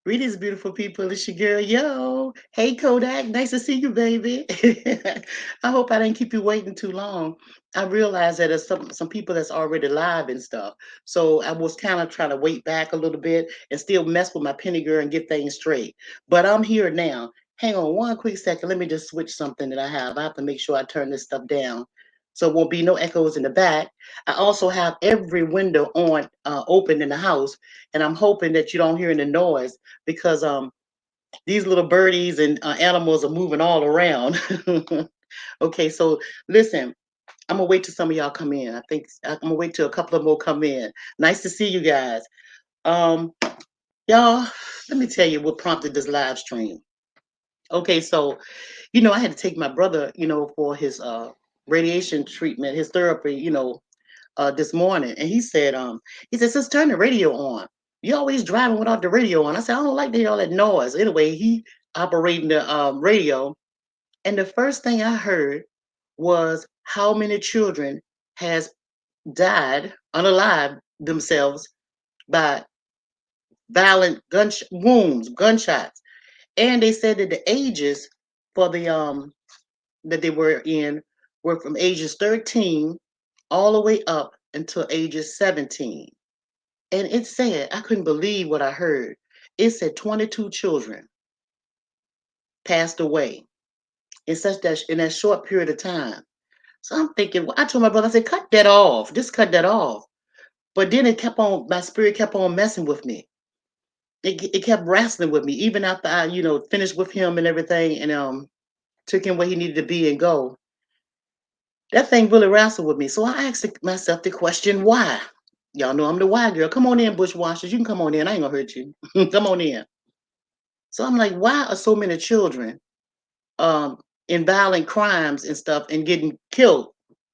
Greetings, beautiful people. It's your girl, Yo. Hey, Kodak. Nice to see you, baby. I hope I didn't keep you waiting too long. I realized that there's some people that's already live and stuff. So I was kind of trying to wait back a little bit and still mess with my penny girl and get things straight. But I'm here now. Hang on one quick second. Let me just switch something that I have. I have to make sure I turn this stuff down so it won't be no echoes in the back. I also have every window on open in the house, and I'm hoping that you don't hear any noise because these little birdies and animals are moving all around. Okay, so listen, I'm gonna wait till some of y'all come in. I'm gonna wait till a couple of more come in. Nice to see you guys. Um, y'all, let me tell you what prompted this live stream. Okay, so I had to take my brother, for his radiation treatment, his therapy, this morning, and he said, "Sis, turn the radio on. You always driving without the radio on." I said, "I don't like to hear all that noise." Anyway, he operating the radio, and the first thing I heard was how many children has died unalive themselves by violent wounds, gunshots, and they said that the ages for the that they were in were from ages 13 all the way up until ages 17. And it said, I couldn't believe what I heard. It said 22 children passed away in that short period of time. So I'm thinking, well, I told my brother, I said, cut that off. Just cut that off. But then my spirit kept on messing with me. It kept wrestling with me, even after I, finished with him and everything and took him where he needed to be and go. That thing really wrestled with me. So I asked myself the question, why? Y'all know I'm the why girl. Come on in, bushwashers. You can come on in. I ain't gonna hurt you. Come on in. So I'm like, why are so many children um, in violent crimes and stuff and getting killed?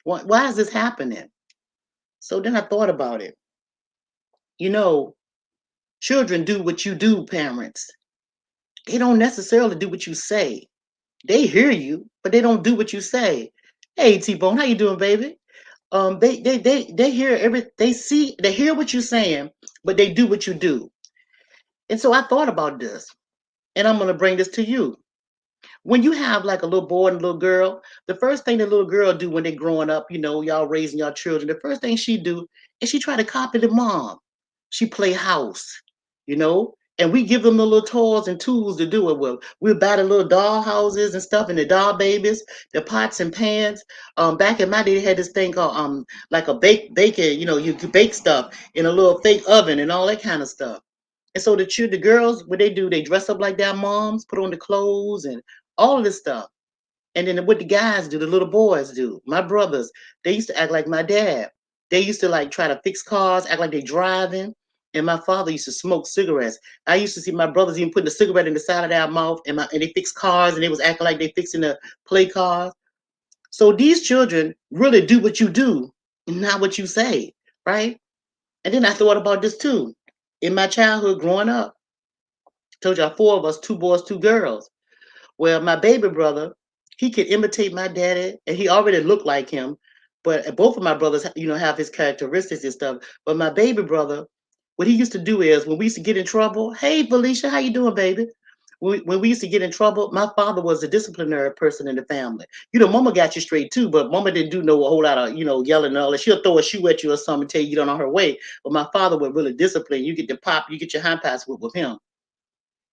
Why is this happening? So then I thought about it. You know, children do what you do, parents. They don't necessarily do what you say. They hear you, but they don't do what you say. Hey, T-Bone, how you doing, baby? They hear they hear what you're saying, but they do what you do. And so I thought about this, and I'm gonna bring this to you. When you have like a little boy and a little girl, the first thing the little girl do when they growing up, y'all raising y'all children, the first thing she do is she try to copy the mom. She play house, and we give them the little toys and tools to do it with. We buy the little doll houses and stuff and the doll babies, the pots and pans. Back in my day, they had this thing called like a baking, you could bake stuff in a little fake oven and all that kind of stuff. And so the girls, what they do, they dress up like their moms, put on the clothes and all of this stuff. And then what the guys do, the little boys do. My brothers, they used to act like my dad. They used to like try to fix cars, act like they driving. And my father used to smoke cigarettes. I used to see my brothers even putting a cigarette in the side of their mouth, and they fix cars, and they was acting like they fixing the play cars. So these children really do what you do, not what you say, right? And then I thought about this too. In my childhood growing up, told y'all four of us, two boys, two girls. Well, my baby brother, he could imitate my daddy, and he already looked like him. But both of my brothers, have his characteristics and stuff. But my baby brother, what he used to do is when we used to get in trouble, hey Felicia, how you doing, baby? When we used to get in trouble, my father was a disciplinary person in the family. Mama got you straight too, but mama didn't do no a whole lot of, yelling and all that. She'll throw a shoe at you or something and tell you don't on her way. But my father would really discipline. You get the pop, you get your hand pass with him.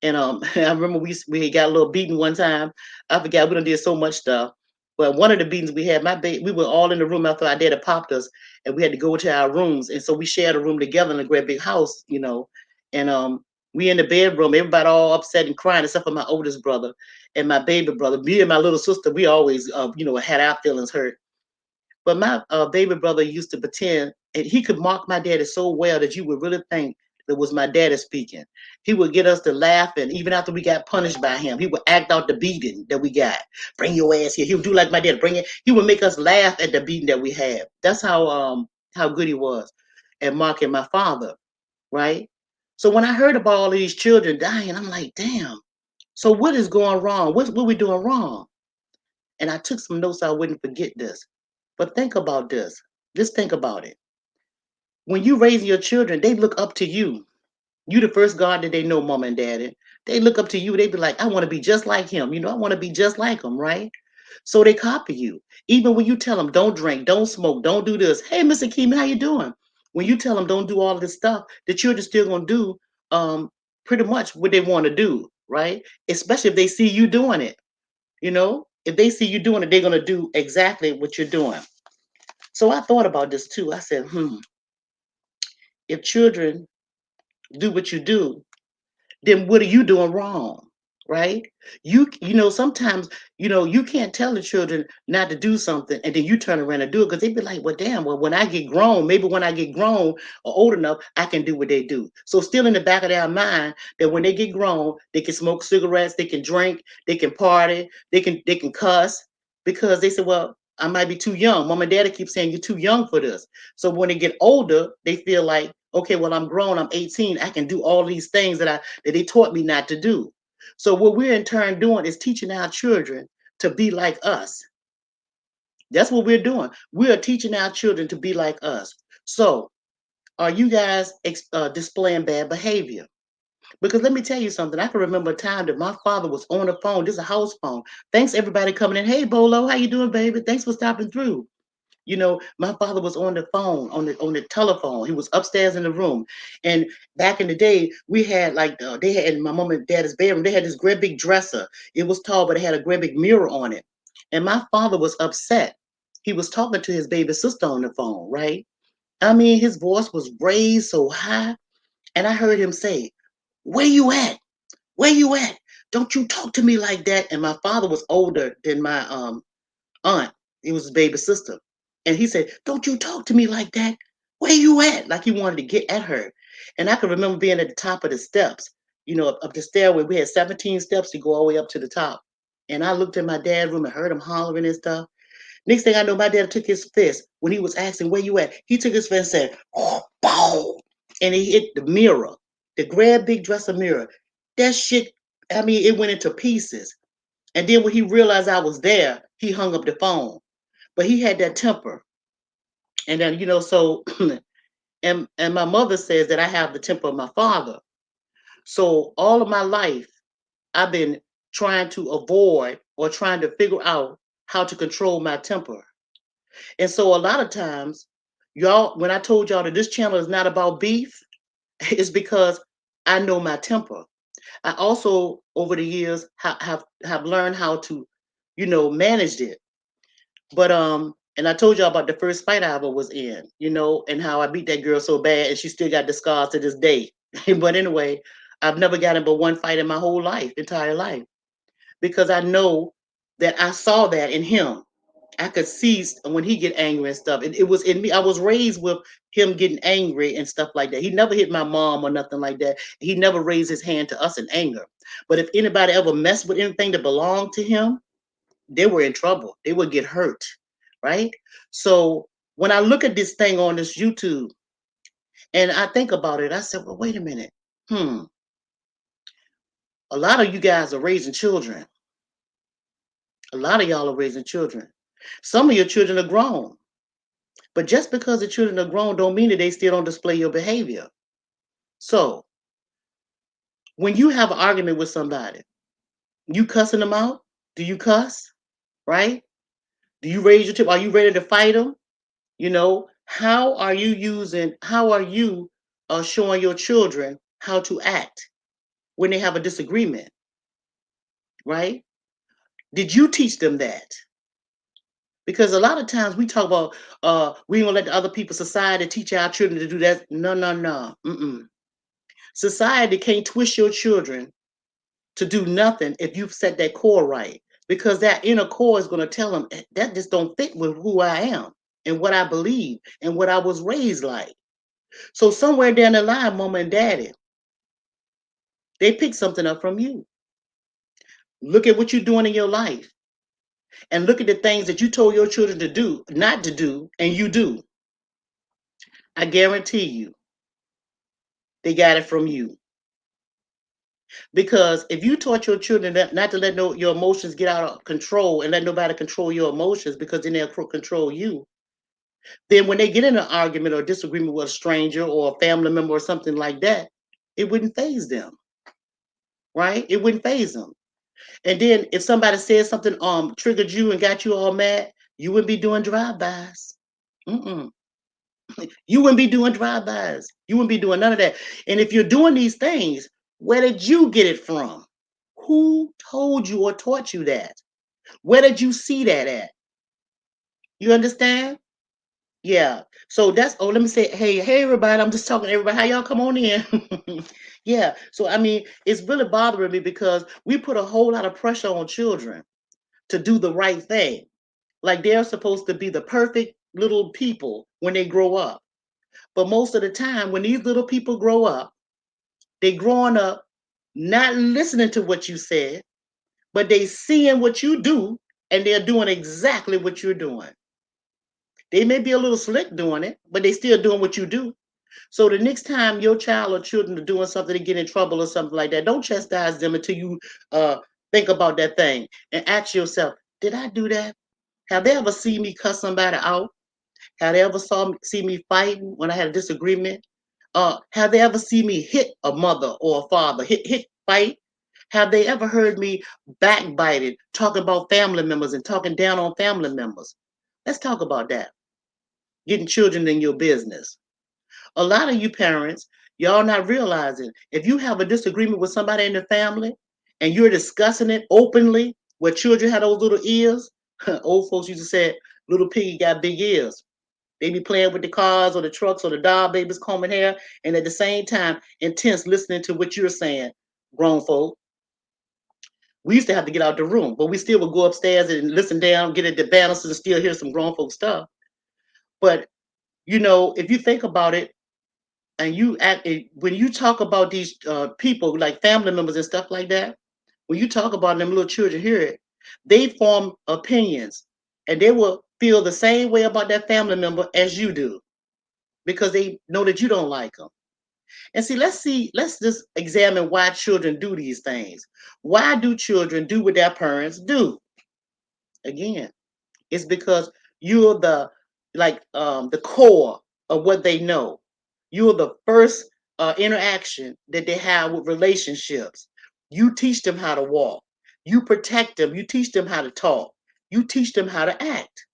And I remember we got a little beating one time. I forgot we done did so much stuff. But one of the beatings we had, we were all in the room after our daddy popped us, and we had to go to our rooms. And so we shared a room together in a great big house, And we in the bedroom, everybody all upset and crying, except for my oldest brother and my baby brother. Me and my little sister, we always, had our feelings hurt. But my baby brother used to pretend, and he could mock my daddy so well that you would really think it was my daddy speaking. He would get us to laugh, and even after we got punished by him, he would act out the beating that we got. Bring your ass here. He would do like my dad. Bring it. He would make us laugh at the beating that we had. That's how good he was at mocking my father, right? So when I heard about all of these children dying, I'm like, damn. So what is going wrong? What we doing wrong? And I took some notes so I wouldn't forget this. But think about this. Just think about it. When you raise your children, they look up to you. You the first God that they know, mom and daddy. They look up to you. They be like, I want to be just like him. I want to be just like him, right? So they copy you. Even when you tell them, don't drink, don't smoke, don't do this. Hey, Mr. Keeman, how you doing? When you tell them don't do all of this stuff, the children still gonna do pretty much what they want to do, right? Especially if they see you doing it. If they see you doing it, they're gonna do exactly what you're doing. So I thought about this too. I said, if children do what you do, then what are you doing wrong? Right? Sometimes, you can't tell the children not to do something and then you turn around and do it because they be like, well, damn, well, when I get grown, maybe when I get grown or old enough, I can do what they do. So still in the back of their mind that when they get grown, they can smoke cigarettes, they can drink, they can party, they can cuss because they say, well, I might be too young. Mom and daddy keep saying you're too young for this. So when they get older, they feel like, okay, well, I'm grown, I'm 18, I can do all these things that they taught me not to do. So what we're in turn doing is teaching our children to be like us. That's what we're doing. We are teaching our children to be like us. So are you guys displaying bad behavior? Because let me tell you something. I can remember a time that my father was on the phone. This is a house phone. Thanks everybody coming in. Hey Bolo, how you doing, baby? Thanks for stopping through. My father was on the phone, on the telephone. He was upstairs in the room. And back in the day, we had like they had in my mom and dad's bedroom, they had this great big dresser. It was tall, but it had a great big mirror on it. And my father was upset. He was talking to his baby sister on the phone, right? I mean, his voice was raised so high, and I heard him say, "Where you at? Where you at? Don't you talk to me like that." And my father was older than my aunt. It was his baby sister. And he said, don't you talk to me like that. Where you at? Like he wanted to get at her. And I can remember being at the top of the steps, up the stairway. We had 17 steps to go all the way up to the top. And I looked in my dad's room and heard him hollering and stuff. Next thing I know, my dad took his fist when he was asking, where you at? He took his fist and said, oh, bow. And he hit the mirror, the grand big dresser mirror. That shit, I mean, it went into pieces. And then when he realized I was there, he hung up the phone. But he had that temper. And then, so and my mother says that I have the temper of my father. So all of my life, I've been trying to avoid or trying to figure out how to control my temper. And so a lot of times, y'all, when I told y'all that this channel is not about beef, it's because I know my temper. I also, over the years, have learned how to, manage it. But and I told y'all about the first fight I ever was in, and how I beat that girl so bad and she still got the scars to this day. But anyway, I've never gotten but one fight in my whole life, entire life, because I know that I saw that in him. I could see when he get angry and stuff. It was in me. I was raised with him getting angry and stuff like that. He never hit my mom or nothing like that. He never raised his hand to us in anger. But if anybody ever messed with anything that belonged to him, they were in trouble. They would get hurt, right? So when I look at this thing on this YouTube and I think about it, I said, well, wait a minute. A lot of you guys are raising children. A lot of y'all are raising children. Some of your children are grown. But just because the children are grown don't mean that they still don't display your behavior. So when you have an argument with somebody, you cussing them out? Do you cuss? Right? Do you raise your tip? Are you ready to fight them? How are you showing your children how to act when they have a disagreement, right? Did you teach them that? Because a lot of times we talk about we gonna let the other people, society, teach our children to do that. No, no, no. Mm-mm. Society can't twist your children to do nothing if you've set that core right, because that inner core is gonna tell them that just don't fit with who I am and what I believe and what I was raised like. So somewhere down the line, mama and daddy, they pick something up from you. Look at what you're doing in your life and look at the things that you told your children to do, not to do, and you do. I guarantee you, they got it from you. Because if you taught your children not to let your emotions get out of control and let nobody control your emotions because then they'll control you, then when they get in an argument or disagreement with a stranger or a family member or something like that, It wouldn't phase them, right? It wouldn't phase them. And then if somebody said something triggered you and got you all mad, you wouldn't be doing drive-bys. Mm-mm. You wouldn't be doing drive-bys. You wouldn't be doing none of that. And if you're doing these things, where did you get it from? Who told you or taught you that? Where did you see that at? You understand? Yeah. So that's let me say, hey everybody, I'm just talking to everybody. How y'all come on in? Yeah. So I mean, it's really bothering me because we put a whole lot of pressure on children to do the right thing. Like they're supposed to be the perfect little people when they grow up. But most of the time, when these little people grow up, they growing up not listening to what you said, but they seeing what you do and they're doing exactly what you're doing. They may be a little slick doing it, but they still doing what you do. So the next time your child or children are doing something to get in trouble or something like that, don't chastise them until you think about that thing and ask yourself, did I do that? Have they ever seen me cuss somebody out? Have they ever see me fighting when I had a disagreement? Have they ever seen me hit a mother or a father, fight? Have they ever heard me backbiting, talking about family members and talking down on family members? Let's talk about that. Getting children in your business. A lot of you parents, y'all not realizing if you have a disagreement with somebody in the family and you're discussing it openly, where children have those little ears, old folks used to say, little piggy got big ears. They be playing with the cars or the trucks or the doll babies combing hair, and at the same time, intense listening to what you're saying, grown folk. We used to have to get out the room, but we still would go upstairs and listen down, get at the banisters and still hear some grown folk stuff. But if you think about it, and when you talk about these people like family members and stuff like that, when you talk about them little children hear it, they form opinions, and they will feel the same way about that family member as you do because they know that you don't like them. And let's just examine why children do these things. Why do children do what their parents do? Again, it's because you're the core of what they know. You're the first interaction that they have with relationships. You teach them how to walk. You protect them. You teach them how to talk. You teach them how to act.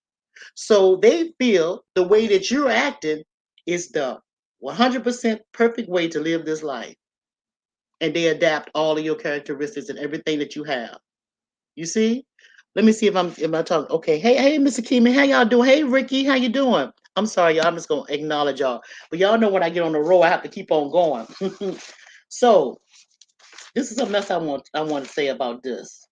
So they feel the way that you're acting is the 100% perfect way to live this life. And they adapt all of your characteristics and everything that you have. You see? Let me see if am I talking. Okay. Hey, Mr. Keeman, how y'all doing? Hey, Ricky, how you doing? I'm sorry, y'all. I'm just gonna acknowledge y'all. But y'all know when I get on the road, I have to keep on going. So this is something else I want to say about this.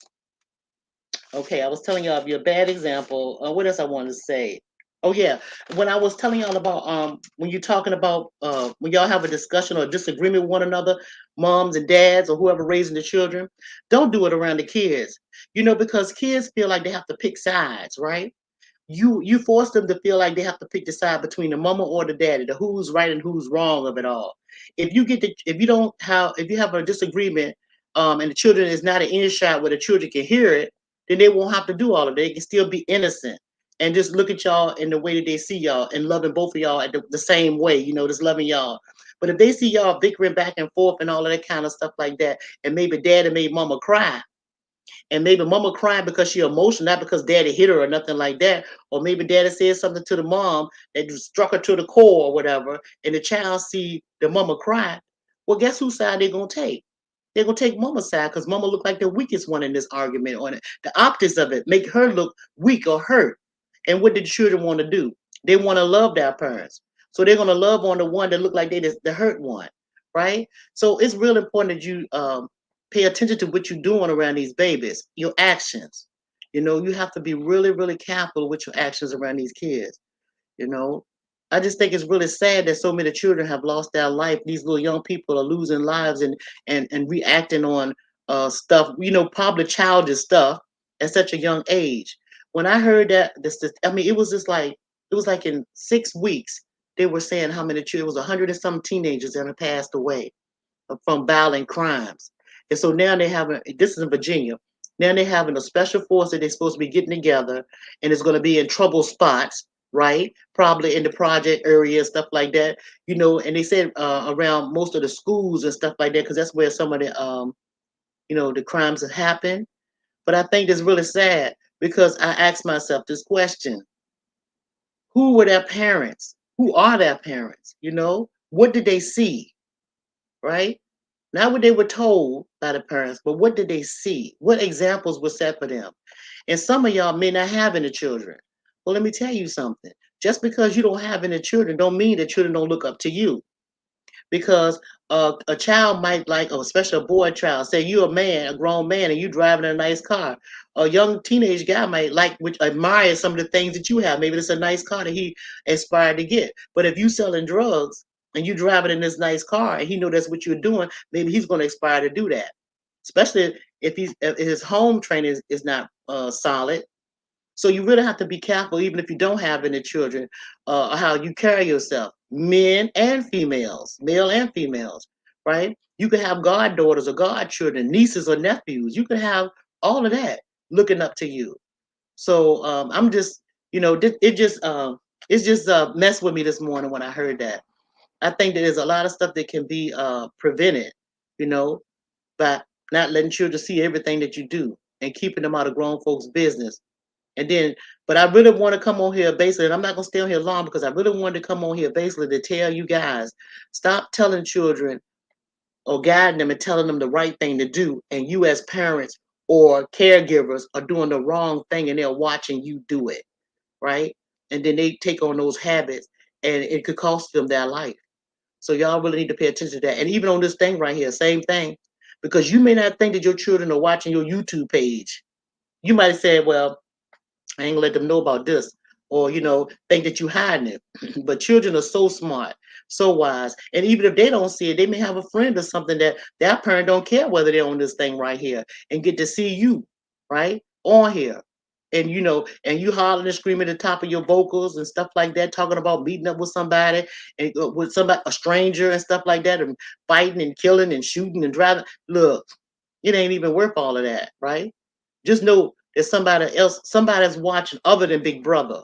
Okay, I was telling y'all of your bad example. What else I wanted to say? Oh yeah, when I was telling y'all about when you're talking about when y'all have a discussion or disagreement with one another, moms and dads or whoever raising the children, don't do it around the kids. Because kids feel like they have to pick sides, right? You force them to feel like they have to pick the side between the mama or the daddy, the who's right and who's wrong of it all. If you have a disagreement, and the children is not an earshot where the children can hear it, then they won't have to do all of that. They can still be innocent and just look at y'all in the way that they see y'all and loving both of y'all at the same way, just loving y'all. But if they see y'all bickering back and forth and all of that kind of stuff like that, and maybe daddy made mama cry, and maybe mama crying because she emotional, not because daddy hit her or nothing like that. Or maybe daddy said something to the mom that struck her to the core or whatever, and the child see the mama cry. Well, guess whose side they're gonna take? They're gonna take mama's side because mama looked like the weakest one in this argument on it. The optics of it make her look weak or hurt. And what did the children want to do? They want to love their parents. So they're gonna love on the one that look like they the hurt one, right? So it's real important that you pay attention to what you're doing around these babies, your actions. You have to be really, really careful with your actions around these kids. You know, I just think it's really sad that so many children have lost their life. These little young people are losing lives and reacting on stuff, probably childish stuff at such a young age. When I heard that, I mean, it was like in 6 weeks they were saying how many children, it was 100 and some teenagers that have passed away from violent crimes. And so now they have this is in Virginia. Now they're having a special force that they're supposed to be getting together, and it's going to be in trouble spots right? Probably in the project area, stuff like that, and they said around most of the schools and stuff like that, because that's where some of the crimes have happened. But I think it's really sad because I asked myself this question: who were their parents? Who are their parents? What did they see, right? Not what they were told by the parents, but what did they see? What examples were set for them? And some of y'all may not have any children. Well, let me tell you something. Just because you don't have any children don't mean that children don't look up to you. Because a child might like, especially a boy child, say you're a man, a grown man, and you driving a nice car. A young teenage guy might like, which admire some of the things that you have. Maybe it's a nice car that he aspired to get. But if you selling drugs and you driving in this nice car and he know that's what you're doing, maybe he's going to aspire to do that. Especially if his home training is not solid. So you really have to be careful, even if you don't have any children, how you carry yourself, men and females, male and females, right? You can have goddaughters or godchildren, nieces or nephews. You can have all of that looking up to you. So I'm just, it just messed with me this morning when I heard that. I think that there's a lot of stuff that can be prevented, you know, by not letting children see everything that you do and keeping them out of grown folks' business. And then, but I really want to come on here basically, and I'm not gonna stay on here long because I really wanted to come on here basically to tell you guys, stop telling children or guiding them and telling them the right thing to do, and you as parents or caregivers are doing the wrong thing and they're watching you do it, right? And then they take on those habits and it could cost them their life. So y'all really need to pay attention to that. And even on this thing right here, same thing. Because you may not think that your children are watching your YouTube page. You might say, well, I ain't gonna let them know about this, or think that you hiding it. But children are so smart, so wise, and even if they don't see it, they may have a friend or something that their parent don't care whether they're on this thing right here and get to see you, right, on here. And and you hollering and screaming at the top of your vocals and stuff like that, talking about meeting up with somebody and with somebody, a stranger and stuff like that, and fighting and killing and shooting and driving. Look, it ain't even worth all of that, right? Just know there's somebody else, somebody's watching other than Big Brother.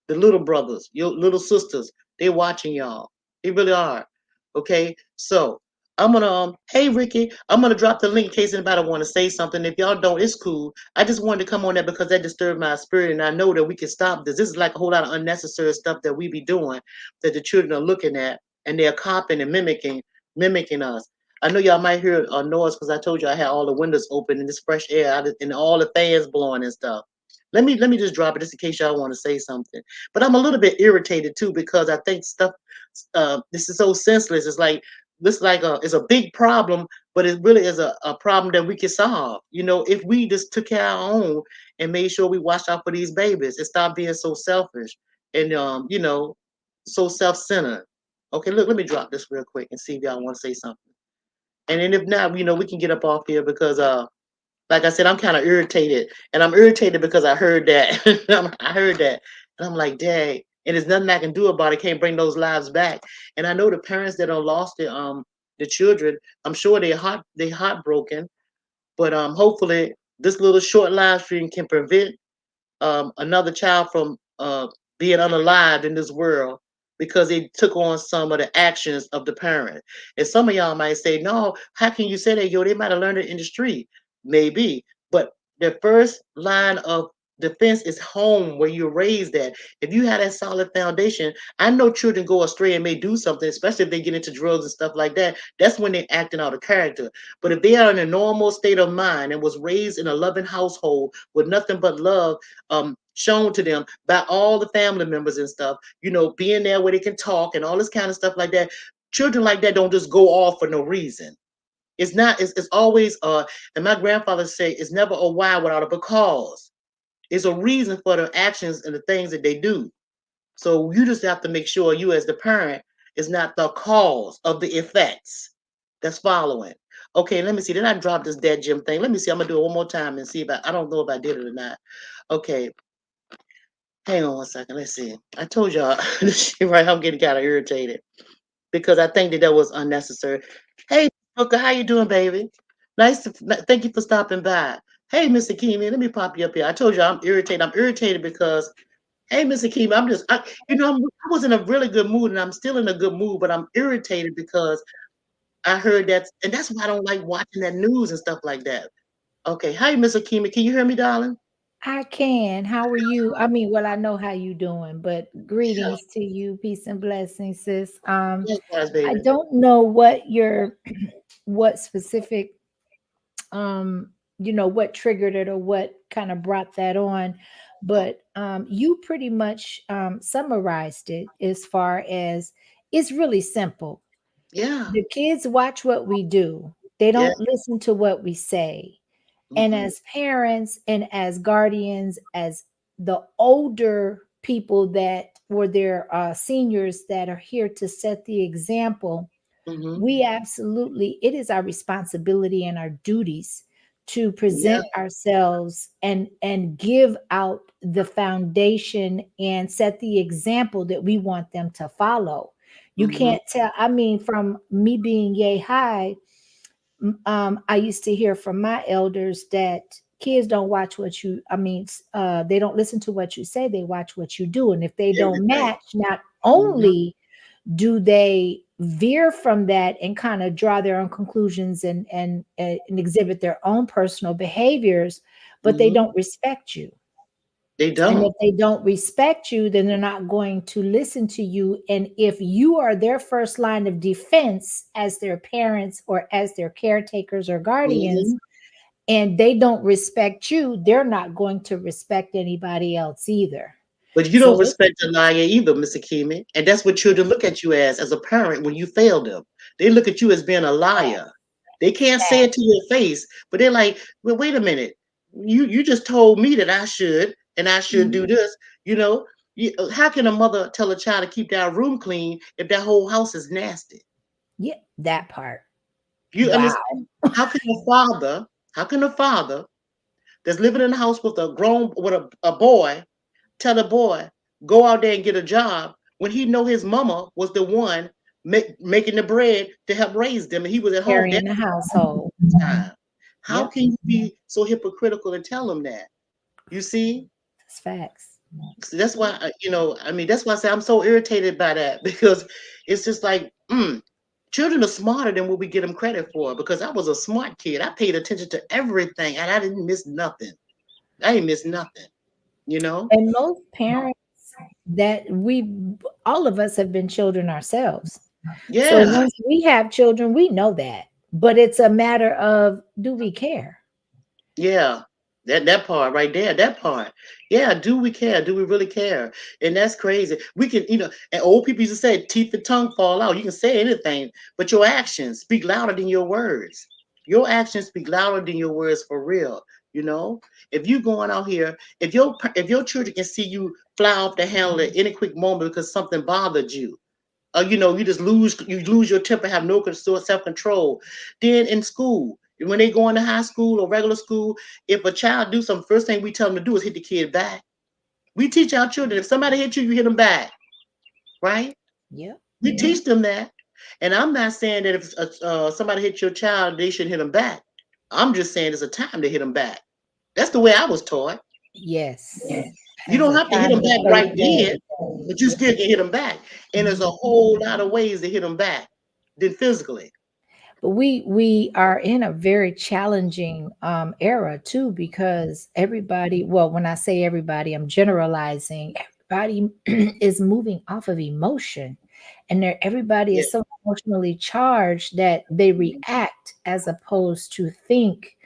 The little brothers, your little sisters, they watching y'all. They really are. Okay, so I'm gonna hey Ricky, I'm gonna drop the link in case anybody want to say something. If y'all don't, it's cool. I just wanted to come on there because that disturbed my spirit, and I know that we can stop this. This is like a whole lot of unnecessary stuff that we be doing that the children are looking at and they're copying and mimicking us. I know y'all might hear a noise because I told you I had all the windows open and this fresh air and all the fans blowing and stuff. Let me just drop it just in case y'all want to say something. But I'm a little bit irritated too because I think stuff. This is so senseless. It's like this like it's a big problem, but it really is a problem that we can solve. If we just took care of our own and made sure we watched out for these babies and stop being so selfish and so self-centered. Okay, look, let me drop this real quick and see if y'all want to say something. And then if not, we can get up off here because like I said, I'm kind of irritated, and I'm irritated because I heard that. I heard that, and I'm like, dang. And there's nothing I can do about it. Can't bring those lives back. And I know the parents that are lost the children. I'm sure they heartbroken. But hopefully this little short live stream can prevent another child from being unalived in this world because they took on some of the actions of the parent. And some of y'all might say, no, how can you say that? Yo, they might have learned it in the street. Maybe. But the first line of defense is home where you're raised at. If you had that solid foundation, I know children go astray and may do something, especially if they get into drugs and stuff like that. That's when they're acting out of character. But if they are in a normal state of mind and was raised in a loving household with nothing but love shown to them by all the family members and stuff, being there where they can talk and all this kind of stuff like that. Children like that don't just go off for no reason. It's not, it's always and my grandfather said it's never a why without a because. It's a reason for the actions and the things that they do. So you just have to make sure you as the parent is not the cause of the effects that's following. Okay, let me see. Then I dropped this dead Jim thing. Let me see. I'm gonna do it one more time and see if I don't know if I did it or not. Okay, hang on one second. Let's see. I told y'all this shit right. I'm getting kind of irritated because I think that was unnecessary. Hey, Booker, how you doing, baby? Thank you for stopping by. Hey, Mr. Kimi, let me pop you up here. I told you I'm irritated. I'm irritated because Hey, Mr. Keem, I was in a really good mood, and I'm still in a good mood, but I'm irritated because I heard that, and that's why I don't like watching that news and stuff like that. Okay, hi, Mr. Keem, can you hear me, darling? I can. How are you? I mean, well, I know how you doing, but Yeah, greetings to you. Peace and blessings, sis. likewise, I baby. don't know what your what specific um what triggered it or what kind of brought that on, but you pretty much summarized it as far as it's really simple. Yeah, The kids watch what we do. They yeah, don't listen to what we say. And hmm, as parents and as guardians, as the older people that were their seniors that are here to set the example, hmm, we absolutely, it is our responsibility and our duties to yeah, present ourselves and give out the foundation and set the example that we want them to follow. You hmm, can't tell, I mean, from me being yay high, I used to hear from my elders that kids don't watch what you, they don't listen to what you say, they watch what you do. And if they don't everything. match, not Hmm, only do they veer from that and kind of draw their own conclusions and exhibit their own personal behaviors, but they hmm. don't respect you. They And don't. if they don't respect you, then they're not going to listen to you. And if you are their first line of defense as their parents or as their caretakers or guardians, Hmm. and they don't respect you, they're not going to respect anybody else either. But you don't So it's respect a liar either, Mr. Keeman. And that's what children look at you as a parent when you fail them. They look at you as being a liar. They can't say it to your face, but they're like, well, wait a minute. You just told me that I should Mhm. do this. You know, how can a mother tell a child to keep their room clean if their whole house is nasty? Yeah, that part. You Wow. understand? How can a father, how can a father that's living in a house with a boy tell the boy go out there and get a job when he know his mama was the one making the bread to help raise them and he was at home that Carrying the household. time? How Yep, can you be so hypocritical and tell them that? You see? that's facts. So that's why that's why I say I'm so irritated by that because it's just like children are smarter than what we get them credit for because I was a smart kid. I paid attention to everything and I didn't miss nothing. I didn't miss nothing, you know? And most parents that we, all of us have been children ourselves. So Yeah. once we have children, we know that. But it's a matter of, do we care? Yeah, that part right there, that part. Yeah, do we care? Do we really care? And that's crazy. We can, and old people used to say, teeth and tongue fall out. You can say anything, but your actions speak louder than your words. Your actions speak louder than your words for real. You know, if you going out here, if your children can see you fly off the handle at any quick moment because something bothered you, you lose your temper, have no self control. Then in school, when they go into high school or regular school, if a child do something, first thing we tell them to do is hit the kid back. We teach our children if somebody hit you, you hit them back, right? Yep. We teach them that. And I'm not saying that if somebody hit your child, they should hit them back. I'm just saying it's a time to hit them back. That's the way I was taught. Yes. You As don't a have to hit time them to back play right dead. then, but you still can hit them back. And there's a whole lot of ways to hit them back than physically. But we are in a very challenging era too, because everybody, well, when I say everybody, I'm generalizing. Everybody is moving off of emotion, and everybody Yeah. is so emotionally charged that they react as opposed to think.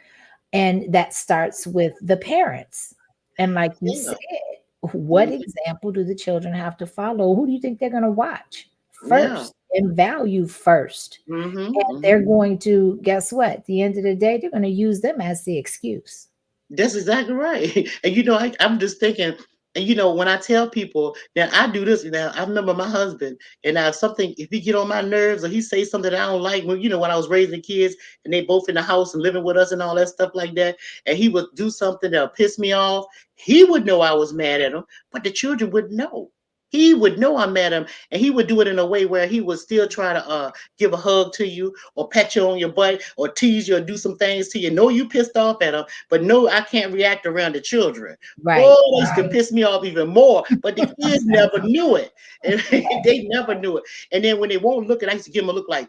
And that starts with the parents. And like you Yeah. said, what Mhm. example do the children have to follow? Who do you think they're going to watch Yeah. first and value first? Mhm. And they're Mhm. going to, guess what? At the end of the day, they're going to use them as the excuse. That's exactly right. And I'm just thinking, and when I tell people that I do this, I remember my husband, and now if he get on my nerves or he say something that I don't like, when I was raising kids and they both in the house and living with us and all that stuff like that, and he would do something that'll piss me off, he would know I was mad at him, but the children wouldn't know. He would know I met him, and he would do it in a way where he would still try to give a hug to you, or pat you on your butt, or tease you, or do some things to you. Know you pissed off at him, but no, I can't react around the children. Boy, Right. they used to piss me off even more. But the kids never knew it, and they never knew it. And then when they won't look, and I used to give them a look like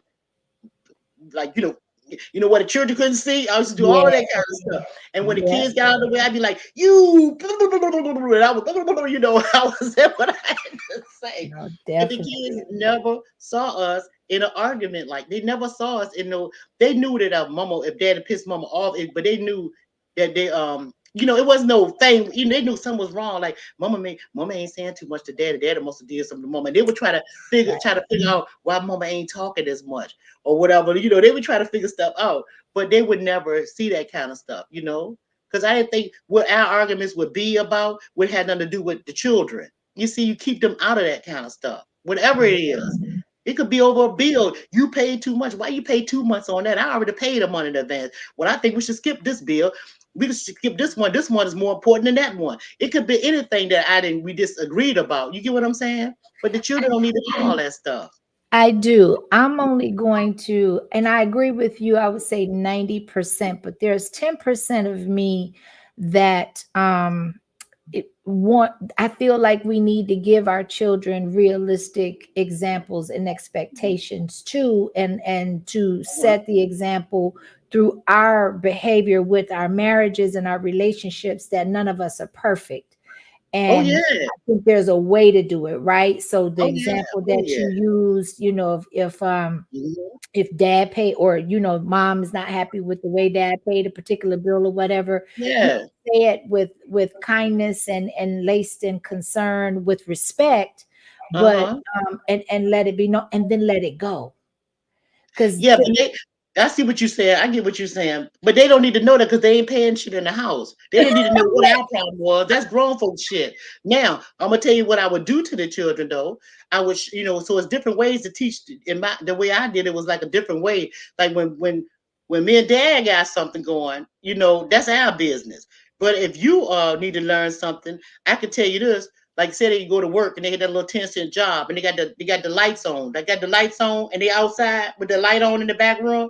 what the children couldn't see. I used to do all Yeah. of that kind of stuff. And when the Yeah. kids got out of the way, I'd be like, "You," and I was, I was saying what I had to say. No, But the kids definitely. never saw us in an argument. Like they never saw us in no. They knew that mama, if daddy pissed mama off, but they knew that it wasn't no thing. They knew something was wrong. Like mama ain't saying too much to daddy. Daddy must have did something to mama. And they would Right. try to figure out why mama ain't talking as much or whatever. They would try to figure stuff out, but they would never see that kind of stuff. Because I didn't think what our arguments would be about would have nothing to do with the children. You see, you keep them out of that kind of stuff, whatever it is. It could be over a bill. You paid too much. Why you pay 2 months on that? I already paid a month in advance. Well, I think we should skip this bill. We should skip this one. This one is more important than that one. It could be anything that we disagreed about. You get what I'm saying? But the children don't need to know all that stuff. I do. I'm only going to, and I agree with you, I would say 90%, but there's 10% of me that I feel like we need to give our children realistic examples and expectations too, and to set the example through our behavior with our marriages and our relationships that none of us are perfect. Oh And yeah. I think there's a way to do it, right? So the Oh yeah. example Oh that yeah. you use, Mhm. if dad pay, or mom is not happy with the way dad paid a particular bill or whatever, Yeah. say it with kindness and laced in concern, with respect, but Uh-huh. and let it be known, and then let it go. Because Yeah, but I see what you're saying. I get what you're saying. But they don't need to know that because they ain't paying shit in the house. They didn't need to know what our problem was. That's grown folks shit. Now, I'm gonna tell you what I would do to the children though. I would, so it's different ways to teach. The way I did it was like a different way. Like when me and dad got something going, that's our business. But if you need to learn something, I can tell you this. Like say they go to work and they get that little 10-cent job and they got the lights on. They got the lights on and they outside with the light on in the back room.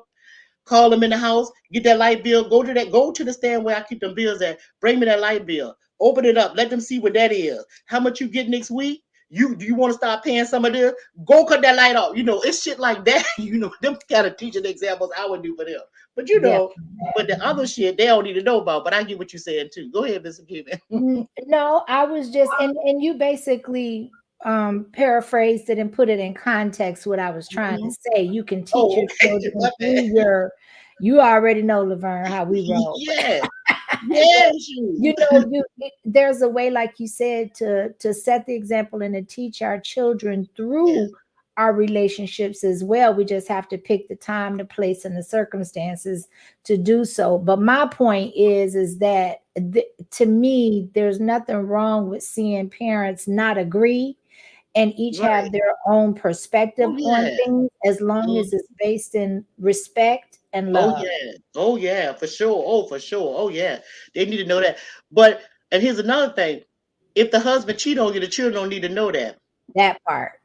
Call them in the house, get that light bill, go to the stand where I keep them bills at. Bring me that light bill. Open it up. Let them see what that is. How much you get next week? Do you want to start paying some of this? Go cut that light off. It's shit like that. Them kind of teaching examples I would do for them. But but the other shit they don't need to know about. But I get what you're saying too. Go ahead, Mr. Cuban. No, I was just, and you basically paraphrased it and put it in context what I was trying to Mhm. say. You can teach Oh, your okay. children My bad. through you already know, Laverne, how we roll. Yeah. But Yeah, shoot. there's a way, like you said, to set the example and to teach our children Yeah. through our relationships as well. We just have to pick the time, the place, and the circumstances to do so. But my point is that to me, there's nothing wrong with seeing parents not agree and each have Right. their own perspective Oh on yeah. things, as long Mhm. as it's based in respect and Oh love. yeah. Oh yeah, for sure. Oh, for sure. Oh yeah. They need to know that. But and here's another thing. If the husband cheat on you, the children don't need to know that. That part.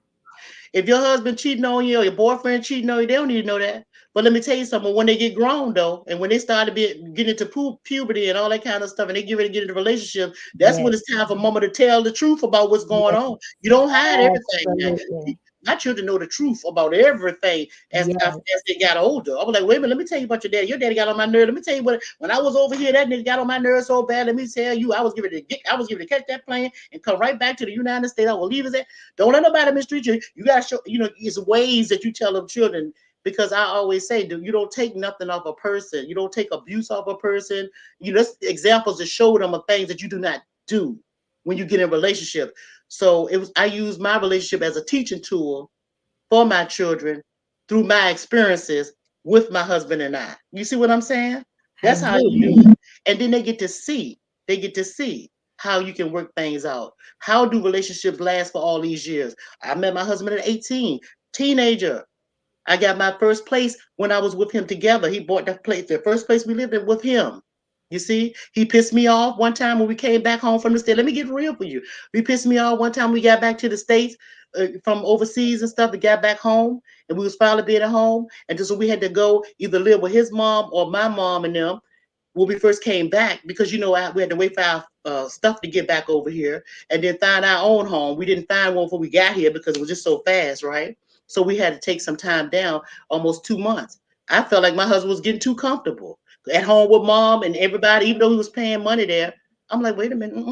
If your husband cheating on you or your boyfriend cheating on you, they don't need to know that. But let me tell you something. When they get grown though, and when they start to get into puberty and all that kind of stuff, and they get ready to get into a relationship, that's Yes. when it's time for mama to tell the truth about what's going Yes. on. You don't hide everything. Now. Absolutely. My children know the truth about everything as Yes. they got older. I was like, wait a minute, let me tell you about your daddy. Your daddy got on my nerves. Let me tell you what. When I was over here, that nigga got on my nerves so bad. Let me tell you, I was giving to catch that plane and come right back to the United States. I will leave us at. Don't let nobody mistreat you. You gotta show. It's ways that you tell them children. Because I always say, you don't take nothing off a person. You don't take abuse off a person. That's examples to show them of things that you do not do when you get in a relationship. So I use my relationship as a teaching tool for my children through my experiences with my husband and I. You see what I'm saying? I That's how do. you do it. And then they get to see how you can work things out. How do relationships last for all these years? I met my husband at 18, teenager. I got my first place when I was with him together. He bought that place, the first place we lived in with him. You see, he pissed me off one time when we came back home from the state. Let me get real for you. We pissed me off one time we got back to the States from overseas and stuff. We got back home and we was finally being at home. And just so we had to go either live with his mom or my mom and them when we first came back because we had to wait for our stuff to get back over here and then find our own home. We didn't find one before we got here because it was just so fast, right? So we had to take some time down, almost 2 months. I felt like my husband was getting too comfortable at home with mom and everybody, even though he was paying money there. I'm like, wait a minute,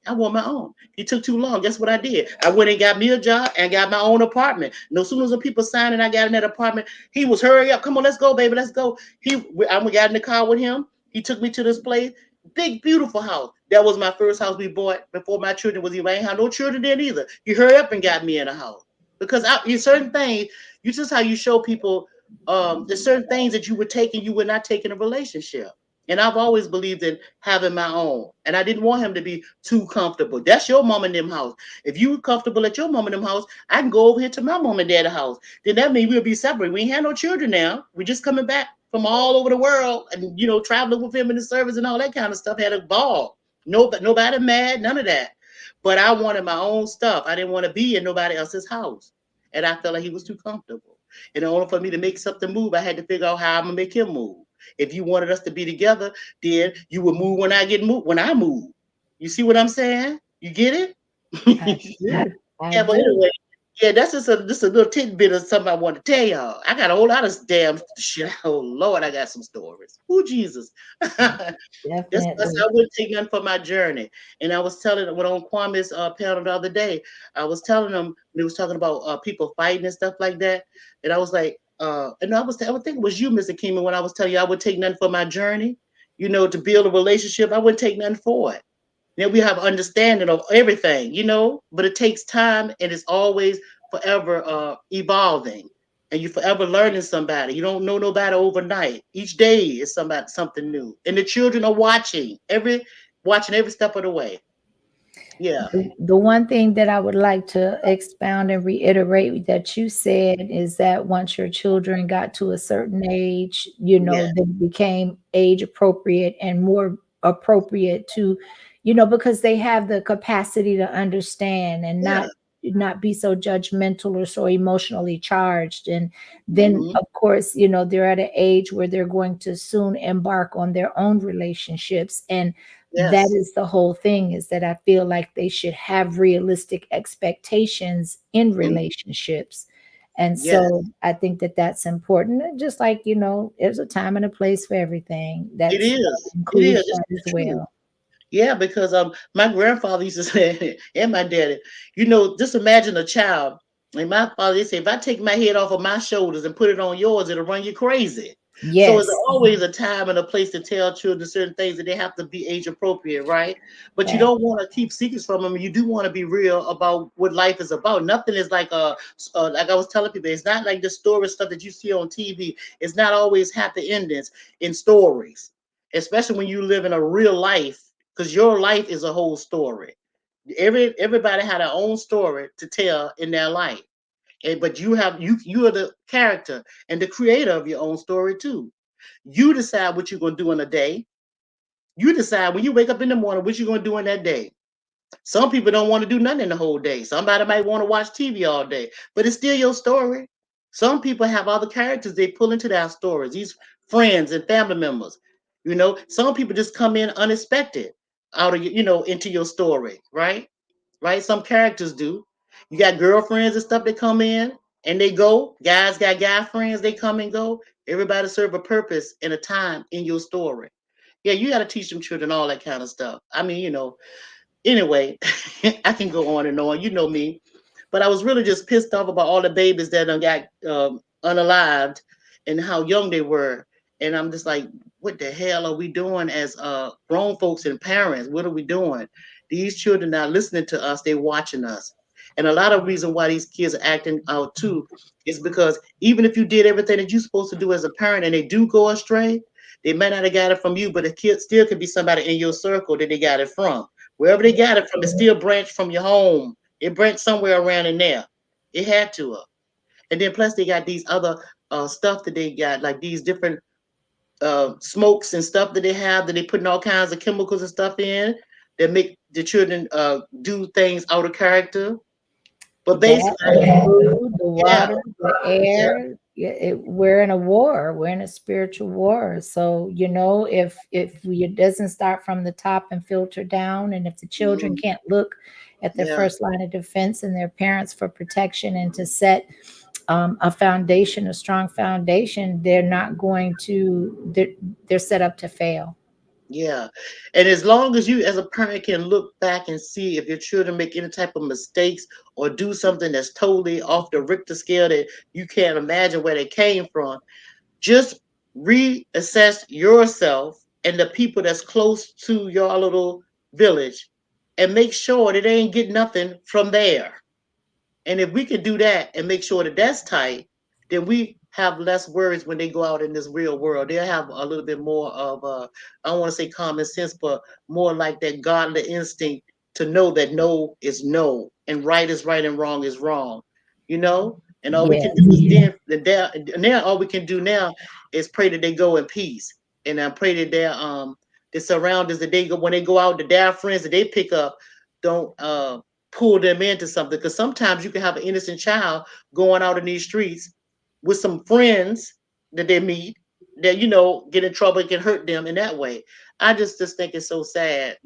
I want my own. He took too long. Guess what I did? I went and got me a job and got my own apartment. No sooner as the people signed and I got in that apartment, he was hurry up, come on, let's go, baby, let's go. I got in the car with him. He took me to this place, big, beautiful house. That was my first house we bought before my children was even. I ain't had no children then either. He hurried up and got me in a house because certain things. You just how you show people. There's certain things that you would take and you would not take in a relationship. And I've always believed in having my own. And I didn't want him to be too comfortable. That's your mom and them house. If you comfortable at your mom and them house, I can go over here to my mom and dad house. Then that means we'll be separate. We ain't had no children now. We're just coming back from all over the world and traveling with him in the service and all that kind of stuff. Had a ball. Nobody mad, none of that. But I wanted my own stuff. I didn't want to be in nobody else's house. And I felt like he was too comfortable. In order for me to make something move, I had to figure out how I'm gonna make him move. If you wanted us to be together, then you would move when I move. You see what I'm saying? You get it? I, I, I Yeah, but do. anyway, yeah, that's just a little tidbit of something I want to tell y'all. I got a whole lot of damn shit. Oh Lord, I got some stories. Oh Jesus. That's I Definitely. wouldn't take nothing for my journey. And I was telling when on Kwame's panel the other day, I was telling them they was talking about people fighting and stuff like that. And I was like, and I would think it was you, Mr. Keeman, when I was telling you I would take nothing for my journey, to build a relationship. I wouldn't take nothing for it. Then we have understanding of everything, but it takes time and it's always forever evolving. And you're forever learning somebody. You don't know nobody overnight. Each day is something new. And the children are watching every step of the way. Yeah. The one thing that I would like to expound and reiterate that you said is that once your children got to a certain age, Yeah. they became age appropriate and more appropriate to, because they have the capacity to understand and Yeah. not be so judgmental or so emotionally charged. And then Hmm. of course, they're at an age where they're going to soon embark on their own relationships. And that Yes. is the whole thing, is that I feel like they should have realistic expectations in Mhm. relationships. And Yes. so I think that that's important. And just like, there's a time and a place for everything. It That is. It includes is. It's that as the truth. well. Yeah, because my grandfather used to say, and my daddy, just imagine a child. And my father, they say, if I take my head off of my shoulders and put it on yours, it'll run you crazy. So it's Yes. always a time and a place to tell children certain things that they have to be age appropriate, right? But you Right. don't want to keep secrets from them. You do want to be real about what life is about. Nothing is like I was telling people, it's not like the story stuff that you see on TV. It's not always happy endings in stories, especially when you live in a real life because your life is a whole story. Everybody had their own story to tell in their life, but you are the character and the creator of your own story too. You decide what you're gonna do in a day. You decide when you wake up in the morning what you're gonna do in that day. Some people don't want to do nothing the whole day. Somebody might want to watch TV all day, but it's still your story. Some people have other characters they pull into their stories, these friends and family members. Some people just come in unexpected out of into your story, right? Right? Some characters do. You got girlfriends and stuff that come in and they go. Guys got guy friends, they come and go. Everybody serve a purpose and a time in your story. Yeah, you got to teach them children all that kind of stuff. I mean, anyway, I can go on and on. You know me. But I was really just pissed off about all the babies that got unalived and how young they were. And I'm just like, what the hell are we doing as grown folks and parents? What are we doing? These children not listening to us, they watching us. And a lot of reason why these kids are acting out too is because even if you did everything that you're supposed to do as a parent and they do go astray, they might not have got it from you, but the kid still could be somebody in your circle that they got it from. Wherever they got it from, it still branched from your home. It branched somewhere around in there. It had to. And then plus they got these other stuff that they got, like these different smokes and stuff that they have that they putting all kinds of chemicals and stuff in that make the children do things out of character. But That, basically, the food, the yeah, water, the yeah, air. Yeah, we're in a war. We're in a spiritual war. So if it doesn't start from the top and filter down, and if the children mm, can't look at their yeah, first line of defense and their parents for protection and to set a foundation, a strong foundation, they're not going to. They're set up to fail. yeah. And as long as you, as a parent, can look back and see if your children make any type of mistakes or do something that's totally off the Richter scale that you can't imagine where they came from, just reassess yourself and the people that's close to your little village and make sure that they ain't get nothing from there. And if we can do that and make sure that that's tight, then we have less worries when they go out in this real world. They'll have a little bit more of I don't want to say common sense, but more like that godly instinct to know that no is no and right is right and wrong is wrong. You know? And all we can do Yes. is now all we can do now is pray that they go in peace. And I pray that their surroundings that they go when they go out, that their friends that they pick up don't pull them into something, because sometimes you can have an innocent child going out in these streets with some friends that they meet that get in trouble and can hurt them in that way. I just think it's so sad,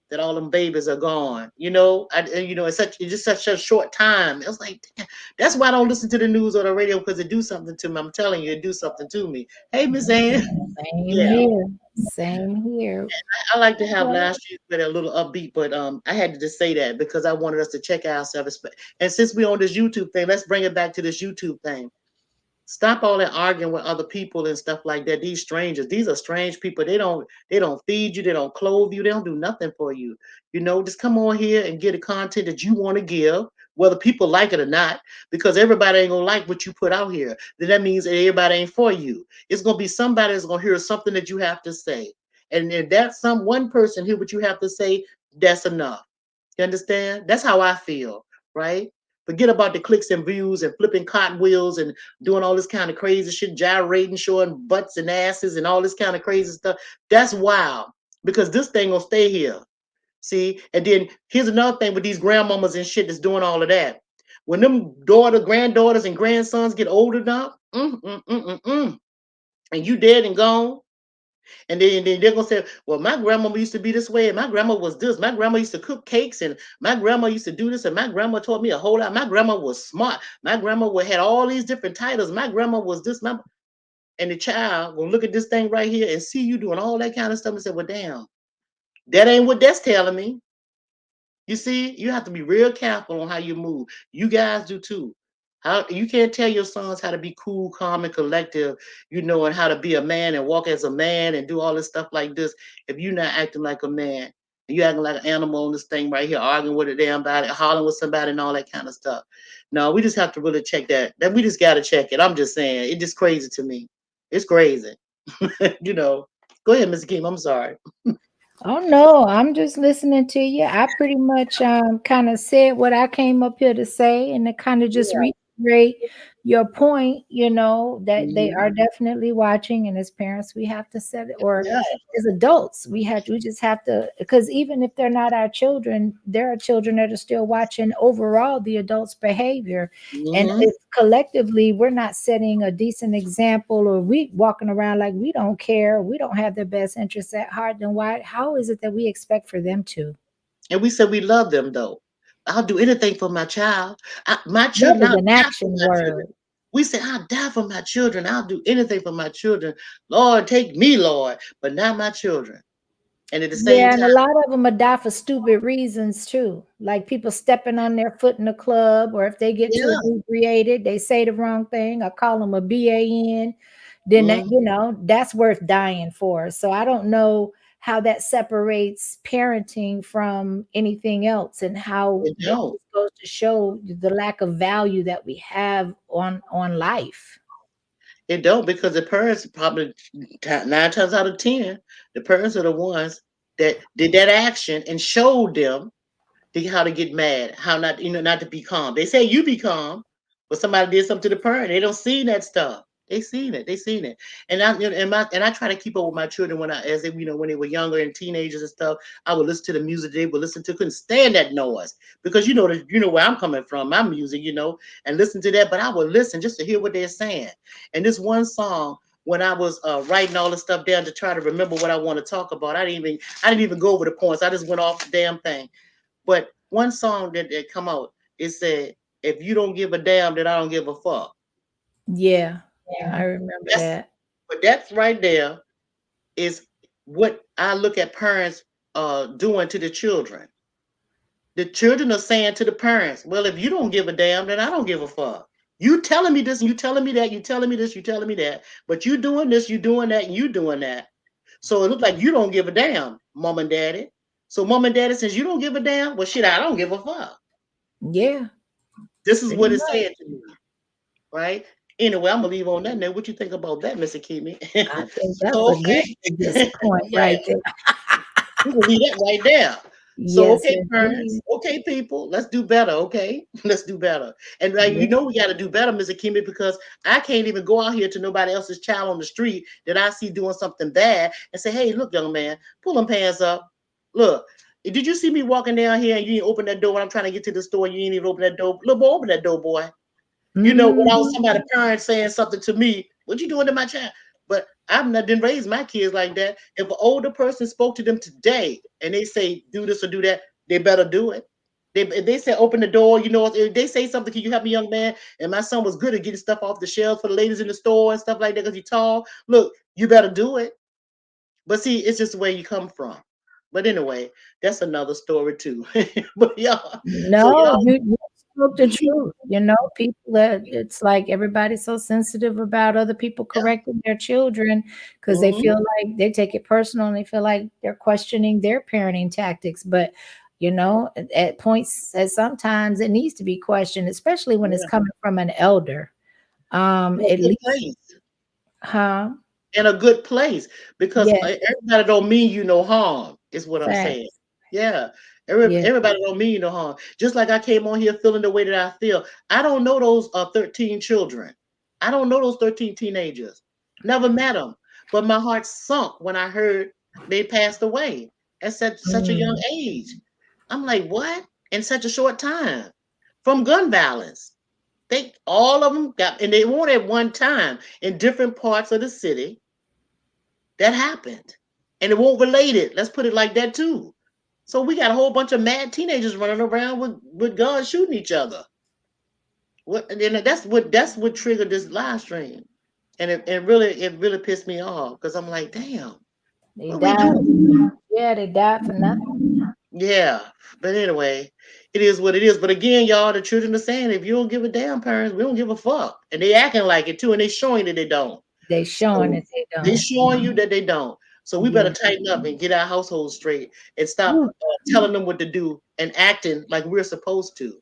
that all them babies are gone. It's just such a short time. It's like, damn, that's why I don't listen to the news or the radio, because it do something to me. I'm telling you, it do something to me. Hey, Miss Ann. Same Yeah, here. Same here. I like to have Well, last year's better a little upbeat, but I had to just say that because I wanted us to check ourselves. And since we're on this YouTube thing, let's bring it back to this YouTube thing. Stop all that arguing with other people and stuff like that. These strangers, these are strange people. They don't feed you, they don't clothe you, they don't do nothing for you. Just come on here and get the content that you want to give, whether people like it or not, because everybody ain't gonna like what you put out here. Then that means that everybody ain't for you. It's gonna be somebody that's gonna hear something that you have to say. And if that's some one person hear what you have to say, that's enough. You understand? That's how I feel, right? Forget about the clicks and views and flipping cartwheels and doing all this kind of crazy shit, gyrating, showing butts and asses and all this kind of crazy stuff. That's wild, because this thing gonna stay here. See, and then here's another thing with these grandmamas and shit that's doing all of that. When them granddaughters, and grandsons get old enough, and you dead and gone, and then they're gonna say, well, my grandma used to be this way, and my grandma was this. My grandma used to cook cakes, and my grandma used to do this, and my grandma taught me a whole lot. My grandma was smart. My grandma had all these different titles. My grandma was this. And the child will look at this thing right here and see you doing all that kind of stuff and say, well, damn, that ain't what that's telling me. You see, you have to be real careful on how you move. You guys do too. How you can't tell your sons how to be cool, calm, and collective, and how to be a man and walk as a man and do all this stuff like this if you're not acting like a man. You acting like an animal on this thing right here, arguing with a damn body, hollering with somebody and all that kind of stuff. No, we just have to really check that. That we just gotta check it. I'm just saying, it's just crazy to me. It's crazy. you know. Go ahead, Mr. Kim. I'm sorry. oh no, I'm just listening to you. I pretty much kind of said what I came up here to say, and to kind of just Yeah. reiterate your point, that they Mhm. are definitely watching, and as parents we have to set it, or Yeah. as adults we just have to, because even if they're not our children, there are children that are still watching overall the adults' behavior. And Mhm. if collectively we're not setting a decent example, or we walking around like we don't care, we don't have their best interests at heart, then how is it that we expect for them to? And we said we love them though. I'll do anything for my child. My Love children, is I'll an die for action my children. word. We say, I'll die for my children. I'll do anything for my children. Lord, take me, Lord, but not my children. And at the same Yeah, and time, a lot of them are die for stupid reasons too. Like people stepping on their foot in the club, or if they get too yeah. inebriated, they say the wrong thing. I call them a BAN. Then Mm, that's worth dying for. So I don't know how that separates parenting from anything else, and how it that don't. just goes to show the lack of value that we have on life. It don't, because the parents probably 9 times out of 10, the parents are the ones that did that action and showed them how to get mad, how not, not to be calm. They say you be calm, but somebody did something to the parent. They don't see that stuff. They seen it. They seen it. And I try to keep up with my children when when they were younger and teenagers and stuff. I would listen to the music they would listen to. Couldn't stand that noise because you know where I'm coming from, my music, and listen to that. But I would listen just to hear what they're saying. And this one song, when I was writing all the stuff down to try to remember what I want to talk about, I didn't even go over the points. I just went off the damn thing. But one song that come out, it said, "If you don't give a damn, then I don't give a fuck." Yeah, I remember That's that. but that's right there is what I look at parents doing to the children. The children are saying to the parents, "Well, if you don't give a damn, then I don't give a fuck. You telling me this, and you telling me that, you telling me this, you telling me that, but you doing this, you doing that, and you doing that. So it looks like you don't give a damn, mom and daddy. So mom and daddy says you don't give a damn. Well, shit, I don't give a fuck. Yeah, This is pretty what it's much. saying to me, right? Anyway, I'm gonna leave on that note. What you think about that, Mr. Kimi? I think that's So a good okay, biggest point yeah, right there. we can leave that right there. So, Yes, okay, parents, indeed. okay, people, let's do better, okay? Let's do better. And Yeah. we got to do better, Mr. Kimmy, because I can't even go out here to nobody else's child on the street that I see doing something bad and say, hey, look, young man, pull them pants up. Look, did you see me walking down here and you didn't open that door when I'm trying to get to the store? You ain't even open that door. Little boy, open that door, boy. Without Mhm. somebody parent saying something to me, what you doing to my child? But I've not didn't raise my kids like that. If an older person spoke to them today and they say do this or do that, they better do it. If they say open the door, if they say something, can you help me, young man? And my son was good at getting stuff off the shelves for the ladies in the store and stuff like that because he's tall. Look, you better do it. But see, it's just where you come from. But anyway, that's another story too. But y'all, so No, y'all, you spoke the truth. People that it's like everybody's so sensitive about other people yeah. correcting their children because they Hmm. feel like they take it personal and they feel like they're questioning their parenting tactics. But at points, at sometimes it needs to be questioned, especially when it's Yeah. coming from an elder. In a At good least, place. huh? In a good place because Yes, everybody don't mean you no harm is what I'm saying. facts. Yeah, Yeah. everybody don't mean you no harm. Just like I came on here feeling the way that I feel. I don't know those 13 children. I don't know those 13 teenagers. Never met them, but my heart sunk when I heard they passed away at such a young Mm, age. I'm like, what? In such a short time from gun violence. They all of them got, and they weren't at one time in different parts of the city that happened. And it won't relate it. Let's put it like that too. So we got a whole bunch of mad teenagers running around with guns shooting each other. What and then that's what triggered this live stream. And it really pissed me off because I'm like, damn, they what we died. doing? Yeah, they died for nothing. Yeah. But anyway, it is what it is. But again, y'all, the children are saying if you don't give a damn, parents, we don't give a fuck. And they acting like it too, and they showing that they don't. They showing So that they they don't. showing you that they don't. So we better Yeah. tighten up and get our household straight and stop Whew, telling them what to do and acting like we're supposed to.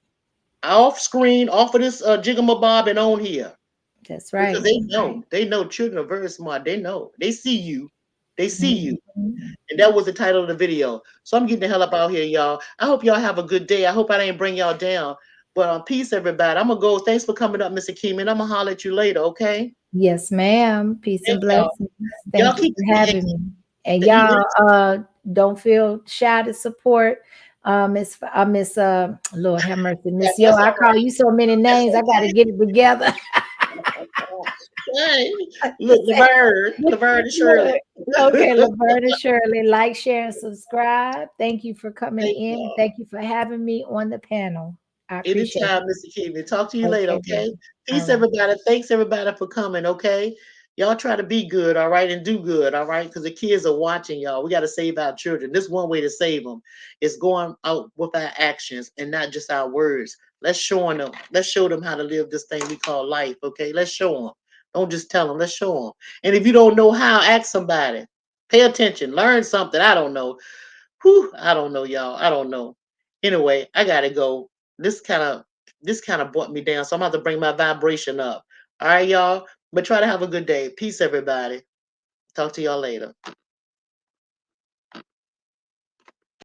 Off screen, off of this jigamabob and on here. that's Because right. they know children are very smart. They know. They see you. They see you. Mhm. And that was the title of the video. So I'm getting the hell up out here, y'all. I hope y'all have a good day. I hope I didn't bring y'all down. But peace, everybody. I'm gonna go. Thanks for coming up, Mr. Keeman. I'm gonna holler at you later, okay? Yes, ma'am. Peace and Thank y'all. blessings. Y'all Thank you keep for having me. And yes, y'all don't feel shy to support Miss Lord have mercy, Miss Yo. that's I all call you so many That's names, I gotta okay. get it together. Hey, look, Laverne and Shirley. Okay, Laverta Shirley, like, share, and subscribe. Thank you for coming Thank in. y'all. Thank you for having me on the panel. I appreciate Anytime, Mr. Keeman. Talk to you it. later, Okay, okay? then. All Peace, right. everybody. Thanks, everybody, for coming, okay? Y'all try to be good, all right, and do good, all right? Because the kids are watching y'all. We got to save our children. This one way to save them is going out with our actions and not just our words. Let's show them. Let's show them how to live this thing we call life, okay? Let's show them. Don't just tell them. Let's show them. And if you don't know how, ask somebody. Pay attention. Learn something. I don't know. Whew, I don't know, y'all. I don't know. Anyway, I gotta go. This kind of this kind of brought me down, so I'm about to bring my vibration up. All right, y'all. But try to have a good day. Peace, everybody. Talk to y'all later.